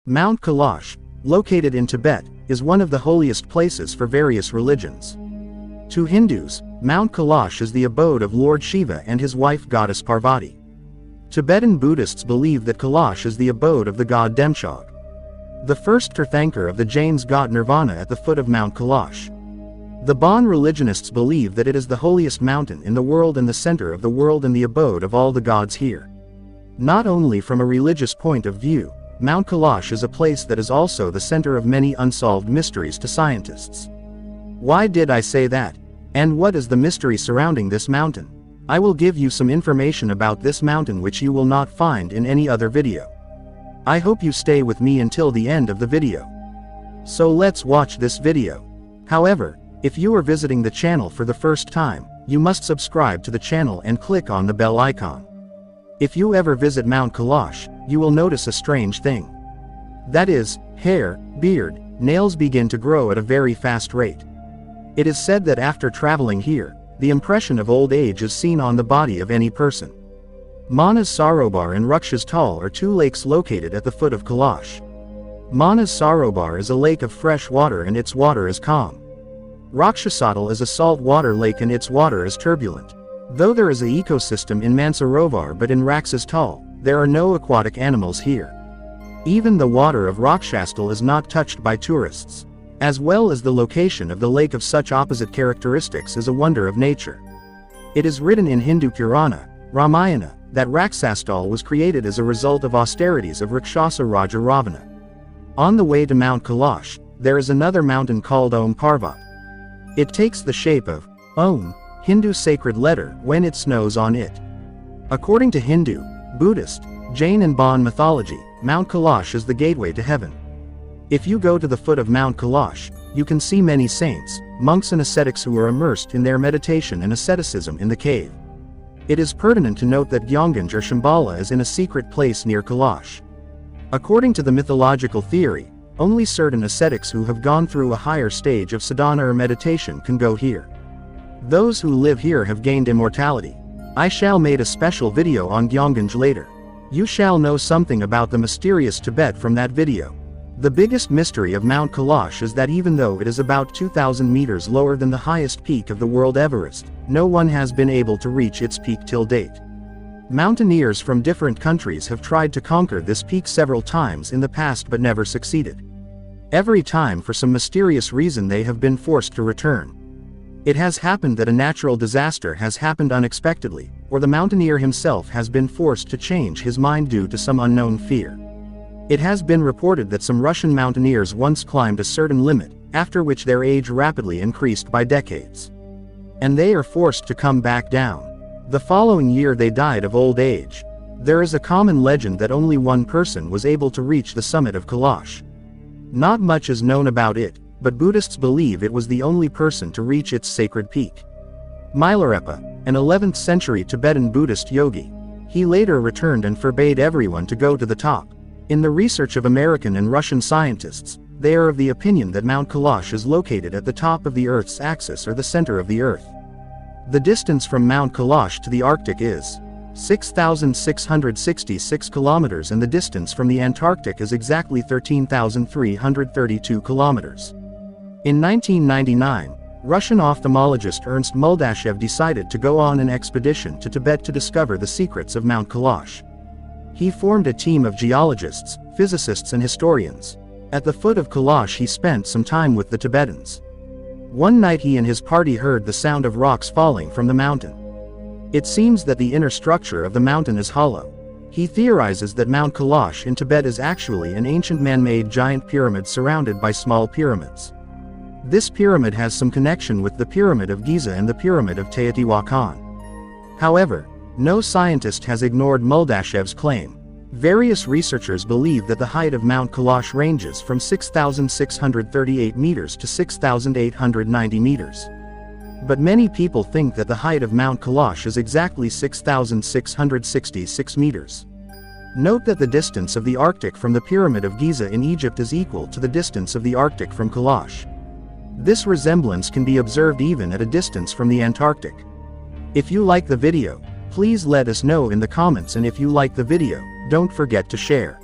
Mount Kailash, located in Tibet, is one of the holiest places for various religions. To Hindus, Mount Kailash is the abode of Lord Shiva and his wife goddess Parvati. Tibetan Buddhists believe that Kailash is the abode of the god Demchog. The first Tirthankar of the Jains got nirvana at the foot of Mount Kailash. The Bon religionists believe that it is the holiest mountain in the world and the center of the world and the abode of all the gods here. Not only from a religious point of view, Mount Kailash is a place that is also the center of many unsolved mysteries to scientists. Why did I say that? And what is the mystery surrounding this mountain? I will give you some information about this mountain which you will not find in any other video. I hope you stay with me until the end of the video. So let's watch this video. However, if you are visiting the channel for the first time, you must subscribe to the channel and click on the bell icon. If you ever visit Mount Kailash, you will notice a strange thing. That is, hair, beard, nails begin to grow at a very fast rate. It is said that after traveling here, the impression of old age is seen on the body of any person. Manas Sarobar and Ruksha's Tal are two lakes located at the foot of Kailash. Manas Sarobar is a lake of fresh water and its water is calm. Rakshasatal is a salt water lake and its water is turbulent. Though there is an ecosystem in Mansarovar but in Ruksha's Tal, there are no aquatic animals here. Even the water of Rakshastal is not touched by tourists. As well as the location of the lake of such opposite characteristics is a wonder of nature. It is written in Hindu Purana, Ramayana, that Raksastal was created as a result of austerities of Rakshasa Raja Ravana. On the way to Mount Kailash, there is another mountain called Om Parvat. It takes the shape of Om, Hindu sacred letter, when it snows on it. According to Hindu, Buddhist, Jain and Bon mythology, Mount Kailash is the gateway to heaven. If you go to the foot of Mount Kailash, you can see many saints, monks and ascetics who are immersed in their meditation and asceticism in the cave. It is pertinent to note that Gyanganj or Shambhala is in a secret place near Kailash. According to the mythological theory, only certain ascetics who have gone through a higher stage of sadhana or meditation can go here. Those who live here have gained immortality. I shall make a special video on Gyanganj later. You shall know something about the mysterious Tibet from that video. The biggest mystery of Mount Kailash is that even though it is about 2,000 meters lower than the highest peak of the world Everest, no one has been able to reach its peak till date. Mountaineers from different countries have tried to conquer this peak several times in the past but never succeeded. Every time for some mysterious reason they have been forced to return. It has happened that a natural disaster has happened unexpectedly, or the mountaineer himself has been forced to change his mind due to some unknown fear. It has been reported that some Russian mountaineers once climbed a certain limit, after which their age rapidly increased by decades. And they are forced to come back down. The following year they died of old age. There is a common legend that only one person was able to reach the summit of Kailash. Not much is known about it, but Buddhists believe it was the only person to reach its sacred peak. Milarepa, an 11th century Tibetan Buddhist yogi. He later returned and forbade everyone to go to the top. In the research of American and Russian scientists, they are of the opinion that Mount Kailash is located at the top of the Earth's axis or the center of the Earth. The distance from Mount Kailash to the Arctic is 6,666 kilometers and the distance from the Antarctic is exactly 13,332 kilometers. In 1999, Russian ophthalmologist Ernst Muldashev decided to go on an expedition to Tibet to discover the secrets of Mount Kailash. He formed a team of geologists, physicists and historians. At the foot of Kailash he spent some time with the Tibetans. One night he and his party heard the sound of rocks falling from the mountain. It seems that the inner structure of the mountain is hollow. He theorizes that Mount Kailash in Tibet is actually an ancient man-made giant pyramid surrounded by small pyramids. This pyramid has some connection with the Pyramid of Giza and the Pyramid of Teotihuacan. However, no scientist has ignored Muldashev's claim. Various researchers believe that the height of Mount Kailash ranges from 6,638 meters to 6,890 meters. But many people think that the height of Mount Kailash is exactly 6,666 meters. Note that the distance of the Arctic from the Pyramid of Giza in Egypt is equal to the distance of the Arctic from Kailash. This resemblance can be observed even at a distance from the Antarctic. If you like the video, please let us know in the comments, and if you like the video, don't forget to share.